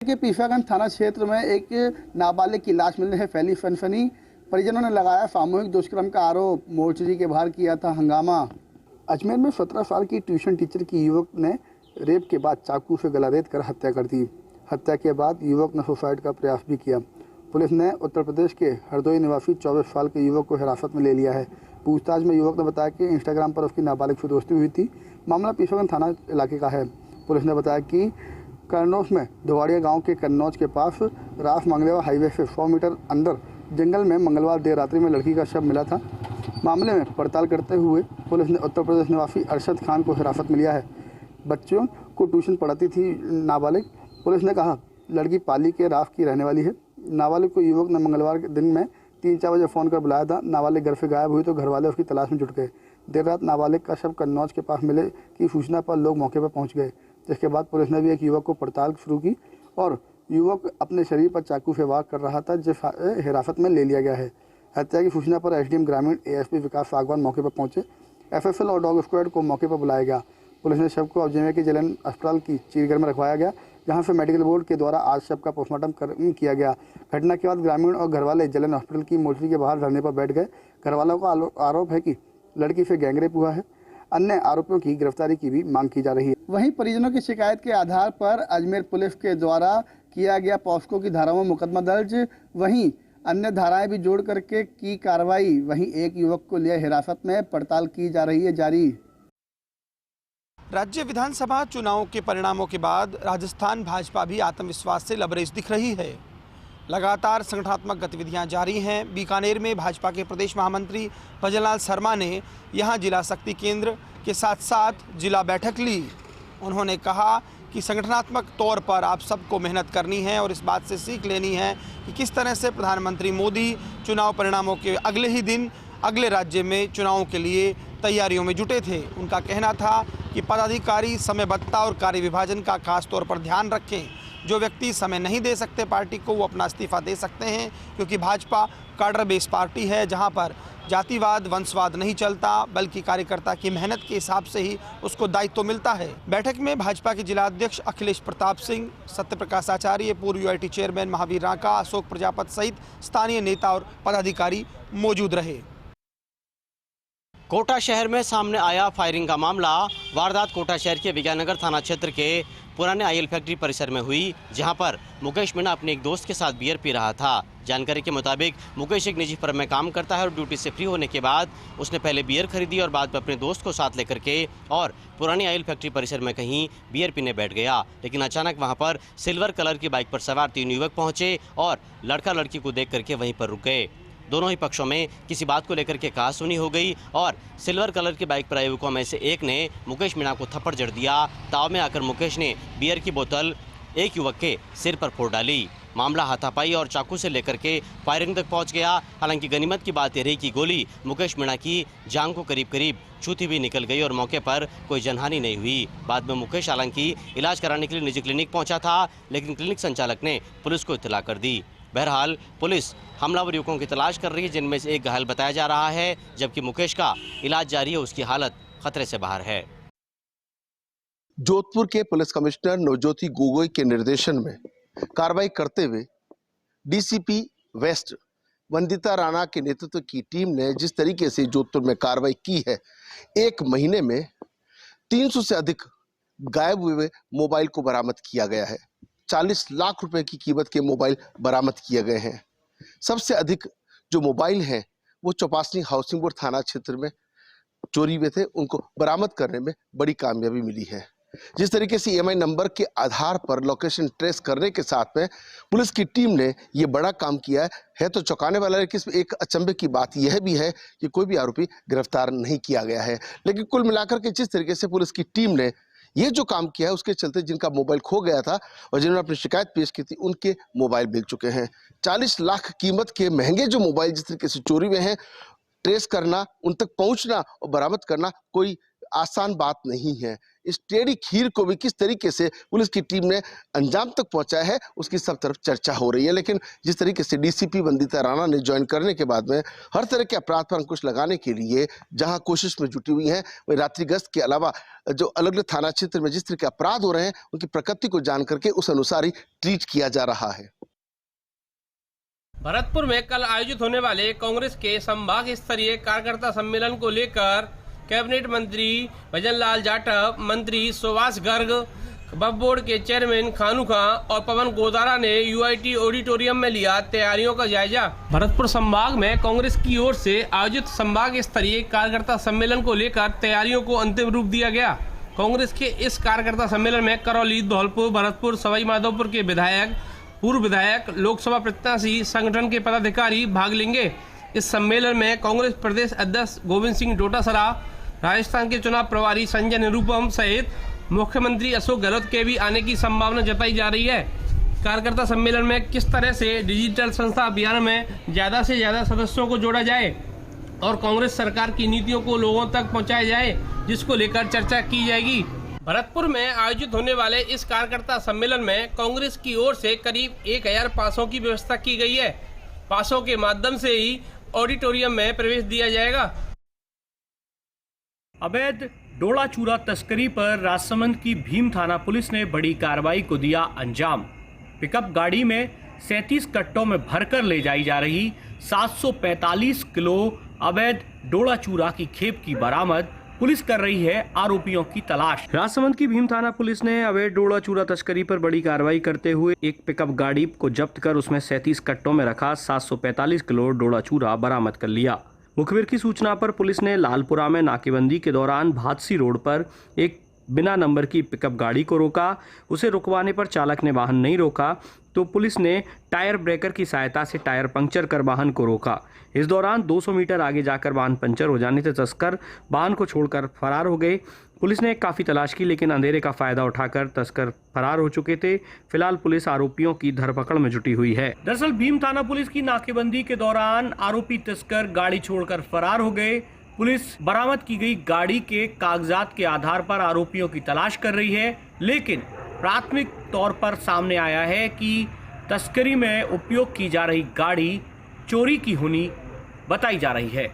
के पीफागंज थाना क्षेत्र में एक नाबालिग की लाश मिलने से फैली सनसनी। परिजनों ने लगाया सामूहिक दुष्कर्म का आरोप। मोर्चरी के बाहर किया था हंगामा। अजमेर में 17 साल की ट्यूशन टीचर की युवक ने रेप के बाद चाकू से गला रेत कर हत्या कर दी। हत्या के बाद युवक ने सुसाइड का प्रयास भी किया। पुलिस ने उत्तर प्रदेश के हरदोई निवासी 24 साल के युवक को हिरासत में ले लिया है। पूछताछ में युवक ने बताया कि इंस्टाग्राम पर उसकी नाबालिग से दोस्ती हुई थी। मामला पीफागंज थाना इलाके का है। पुलिस ने बताया कि कन्नौज में धुवाड़िया गांव के कन्नौज के पास रास मंगलेवा हाईवे से 100 मीटर अंदर जंगल में मंगलवार देर रात्रि में लड़की का शव मिला था। मामले में पड़ताल करते हुए पुलिस ने उत्तर प्रदेश निवासी अरशद खान को हिरासत में लिया है। बच्चों को ट्यूशन पढ़ाती थी नाबालिग। पुलिस ने कहा लड़की पाली के राफ की रहने वाली है। नाबालिग को युवक ने मंगलवार के दिन में 3-4 बजे फ़ोन कर बुलाया था। नाबालिग घर से गायब हुई तो घर वाले उसकी तलाश में जुट गए। देर रात नाबालिग का शव कन्नौज के पास मिले की सूचना पर लोग मौके पर पहुंच गए, जिसके बाद पुलिस ने भी एक युवक को पड़ताल शुरू की और युवक अपने शरीर पर चाकू से वार कर रहा था, जिसे हिरासत में ले लिया गया है। हत्या की सूचना पर एसडीएम ग्रामीण एएसपी विकास सागवान मौके पर पहुंचे। एफएसएल और डॉग स्क्वाड को मौके पर बुलाया गया। पुलिस ने शव को अजमेर के जलन अस्पताल की चीरघर में रखवाया गया, जहां से मेडिकल बोर्ड के द्वारा आज शव का पोस्टमार्टम किया गया। घटना के बाद ग्रामीण और घरवाले जलन हॉस्पिटल की मोर्चरी के बाहर धरने पर बैठ गए। घरवालों का आरोप है कि लड़की से गैंगरेप हुआ है। अन्य आरोपियों की गिरफ्तारी की भी मांग की जा रही है। वहीं परिजनों की शिकायत के आधार पर अजमेर पुलिस के द्वारा किया गया पॉस्को की धाराओं में मुकदमा दर्ज। वहीं अन्य धाराएं भी जोड़ करके की कार्रवाई। वहीं एक युवक को लिया हिरासत में, पड़ताल की जा रही है जारी। राज्य विधानसभा चुनाव के परिणामों के बाद राजस्थान भाजपा भी आत्मविश्वास से लबरेज दिख रही है। लगातार संगठनात्मक गतिविधियां जारी हैं। बीकानेर में भाजपा के प्रदेश महामंत्री भजनलाल शर्मा ने यहां जिला शक्ति केंद्र के साथ साथ जिला बैठक ली। उन्होंने कहा कि संगठनात्मक तौर पर आप सबको मेहनत करनी है और इस बात से सीख लेनी है कि किस तरह से प्रधानमंत्री मोदी चुनाव परिणामों के अगले ही दिन अगले राज्य में चुनावों के लिए तैयारियों में जुटे थे। उनका कहना था कि पदाधिकारी समयबद्धता और कार्य विभाजन का खास तौर पर ध्यान रखें। जो व्यक्ति समय नहीं दे सकते पार्टी को, वो अपना इस्तीफा दे सकते हैं, क्योंकि भाजपा काडर बेस पार्टी है, जहां पर जातिवाद वंशवाद नहीं चलता, बल्कि कार्यकर्ता की मेहनत के हिसाब से ही उसको दायित्व मिलता है। बैठक में भाजपा के जिला अध्यक्ष अखिलेश प्रताप सिंह, सत्यप्रकाश आचार्य, पूर्व यूआईटी चेयरमैन महावीर रांका, अशोक प्रजापत सहित स्थानीय नेता और पदाधिकारी मौजूद रहे। कोटा शहर में सामने आया फायरिंग का मामला। वारदात कोटा शहर के विज्ञाननगर थाना क्षेत्र के पुराने आयल फैक्ट्री परिसर में हुई, जहां पर मुकेश मीणा अपने एक दोस्त के साथ बियर पी रहा था। जानकारी के मुताबिक मुकेश एक निजी फर्म में काम करता है और ड्यूटी से फ्री होने के बाद उसने पहले बियर खरीदी और बाद में अपने दोस्त को साथ लेकर के और पुरानी आयल फैक्ट्री परिसर में कहीं बियर पीने बैठ गया। लेकिन अचानक वहां पर सिल्वर कलर की बाइक पर सवार 3 युवक पहुंचे और लड़का लड़की को देख करके वहीं पर रुक गए। दोनों ही पक्षों में किसी बात को लेकर के कहासुनी हो गई और सिल्वर कलर की बाइक पर आए युवकों में से एक ने मुकेश मीणा को थप्पड़ जड़ दिया। ताव में आकर मुकेश ने बियर की बोतल एक युवक के सिर पर फोड़ डाली। मामला हाथापाई और चाकू से लेकर के फायरिंग तक पहुंच गया। हालांकि गनीमत की बात यह रही कि गोली मुकेश मीणा की जांघ को करीब करीब छूती हुई निकल गई और मौके पर कोई जनहानि नहीं हुई। बाद में मुकेश हालांकि इलाज कराने के लिए निजी क्लिनिक पहुंचा था, लेकिन क्लिनिक संचालक ने पुलिस को इत्तला कर दी। बहरहाल पुलिस हमलावर युवकों की तलाश कर रही है, जिनमें से एक घायल बताया जा रहा है, जबकि मुकेश का इलाज जारी है, उसकी हालत खतरे से बाहर है। जोधपुर के पुलिस कमिश्नर नवज्योति गोगोई के निर्देशन में कार्रवाई करते हुए डीसीपी वेस्ट वंदिता राणा के नेतृत्व की टीम ने जिस तरीके से जोधपुर में कार्रवाई की है, एक महीने में 300 से अधिक गायब हुए मोबाइल को बरामद किया गया है। 40 लाख रुपए की कीमत के मोबाइल बरामद किए गए हैं। सबसे अधिक जो मोबाइल हैं वो चौपासनी हाउसिंग बोर्ड थाना क्षेत्र में चोरी हुए थे, उनको बरामद करने में बड़ी कामयाबी मिली है। जिस तरीके से ईएमआई नंबर के आधार पर लोकेशन ट्रेस करने के साथ में पुलिस की टीम ने ये बड़ा काम किया है तो चौंकाने वाला है कि इसमें एक अचंभे की बात यह भी है कि कोई भी आरोपी गिरफ्तार नहीं किया गया है। लेकिन कुल मिलाकर के जिस तरीके से पुलिस की टीम ने ये जो काम किया है, उसके चलते जिनका मोबाइल खो गया था और जिन्होंने अपनी शिकायत पेश की थी, उनके मोबाइल मिल चुके हैं। 40 लाख कीमत के महंगे जो मोबाइल जिस तरीके से चोरी हुए हैं, ट्रेस करना, उन तक पहुंचना और बरामद करना कोई आसान बात नहीं है। इस टेढ़ी खीर को भी किस तरीके से पुलिस की टीम ने अंजाम तक पहुंचा है उसकी सब तरफ चर्चा हो रही है। लेकिन जिस तरीके से डीसीपी वंदिता राणा ने ज्वाइन करने के बाद में हर तरह के अपराध पर अंकुश लगाने के लिए जहां कोशिश में जुटी हुई हैं, वही रात्रि गश्त के अलावा जो अलग अलग थाना क्षेत्र में जिस तरह के अपराध हो रहे हैं उनकी प्रकृति को जान करके उस अनुसार ही ट्रीट किया जा रहा है। भरतपुर में कल आयोजित होने वाले कांग्रेस के संभाग स्तरीय कार्यकर्ता सम्मेलन को लेकर कैबिनेट मंत्री भजनलाल जाटव, मंत्री सुभाष गर्ग, वक्फ बोर्ड के चेयरमैन खानू खां और पवन गोदारा ने यूआईटी ऑडिटोरियम में लिया तैयारियों का जायजा। भरतपुर संभाग में कांग्रेस की ओर से आयोजित संभाग स्तरीय कार्यकर्ता सम्मेलन को लेकर तैयारियों को अंतिम रूप दिया गया। कांग्रेस के इस कार्यकर्ता सम्मेलन में करौली, धौलपुर, भरतपुर, सवाई माधोपुर के विधायक, पूर्व विधायक, लोकसभा प्रत्याशी, संगठन के पदाधिकारी भाग लेंगे। इस सम्मेलन में कांग्रेस प्रदेश अध्यक्ष गोविंद सिंह डोटासरा, राजस्थान के चुनाव प्रभारी संजय निरुपम सहित मुख्यमंत्री अशोक गहलोत के भी आने की संभावना जताई जा रही है। कार्यकर्ता सम्मेलन में किस तरह से डिजिटल संस्था अभियान में ज्यादा से ज्यादा सदस्यों को जोड़ा जाए और कांग्रेस सरकार की नीतियों को लोगों तक पहुंचाया जाए, जिसको लेकर चर्चा की जाएगी। भरतपुर में आयोजित होने वाले इस कार्यकर्ता सम्मेलन में कांग्रेस की ओर से करीब 1000 पासों की व्यवस्था की गई है। पासों के माध्यम से ही ऑडिटोरियम में प्रवेश दिया जाएगा। अवैध डोला चूरा तस्करी पर राजसमंद की भीम थाना पुलिस ने बड़ी कार्रवाई को दिया अंजाम। पिकअप गाड़ी में 37 कट्टों में भरकर ले जाई जा रही 745 किलो अवैध डोला चूरा की खेप की बरामद। पुलिस कर रही है आरोपियों की तलाश। राजसमंद की भीम थाना पुलिस ने अवैध डोला चूरा तस्करी पर बड़ी कार्रवाई करते हुए एक पिकअप गाड़ी को जब्त कर उसमें 37 कट्टों में रखा 745 किलो डोला चूरा बरामद कर लिया। मुखबिर की सूचना पर पुलिस ने लालपुरा में नाकेबंदी के दौरान भादसी रोड पर एक बिना नंबर की पिकअप गाड़ी को रोका। उसे रुकवाने पर चालक ने वाहन नहीं रोका तो पुलिस ने टायर ब्रेकर की सहायता से टायर पंक्चर कर वाहन को रोका। इस दौरान 200 मीटर आगे जाकर वाहन पंचर हो जाने से तस्कर वाहन को छोड़कर फरार हो गए। पुलिस ने काफी तलाश की लेकिन अंधेरे का फायदा उठाकर तस्कर फरार हो चुके थे। फिलहाल पुलिस आरोपियों की धरपकड़ में जुटी हुई है। दरअसल भीम थाना पुलिस की नाकेबंदी के दौरान आरोपी तस्कर गाड़ी छोड़कर फरार हो गए। पुलिस बरामद की गई गाड़ी के कागजात के आधार पर आरोपियों की तलाश कर रही है, लेकिन प्राथमिक तौर पर सामने आया है कि तस्करी में उपयोग की जा रही गाड़ी चोरी की होनी बताई जा रही है।